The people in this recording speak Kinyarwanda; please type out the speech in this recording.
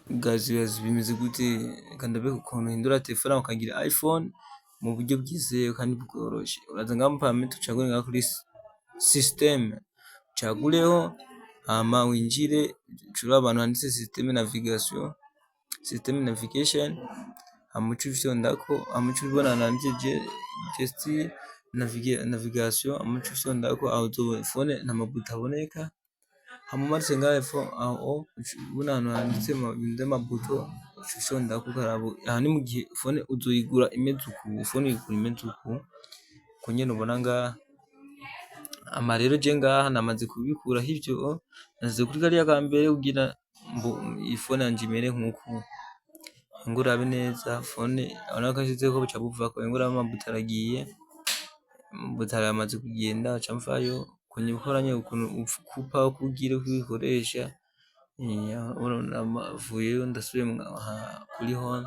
gazi bimeze gute? Reka ndabereka ukuntu uhindura telefone ukagira iPhone mu buryo bwizewe kandi bworoshye. Uraza ngaha muri paramètre ucagure ngaha kuri system, ucagureho hama winjire ucuraba abantu handitse system navigation, hama uce ufyondako, hama uce ubona ahantu handitse just navigation, hama uce ufyondako aho uzobona phone nta mabuto aboneka. Hama umanukiye ngaha hepfo aho ubona ahantu handitse ibintu vy'amabuto, uca ufyondako ukaraba. Aha ni mu gihe phone uzoyigura imeze uku, phone uyigura imeze uku nyene ubona ngaha. Hama rero je ngaha namaze kubikuraho ivyo, nasize kuri kariya ka mbere kugira ngo iyi phone yanje imere nk'uku. Ngo urabe neza phone urabona ko nshizeko buca buvako, ngo urabe amabuto aragiye, amabuto aramaze kugenda aca mvayo, ukora nyene ukuntu ukupa kugira ubikoresha. Avuyeyo ndasubiye kuri home.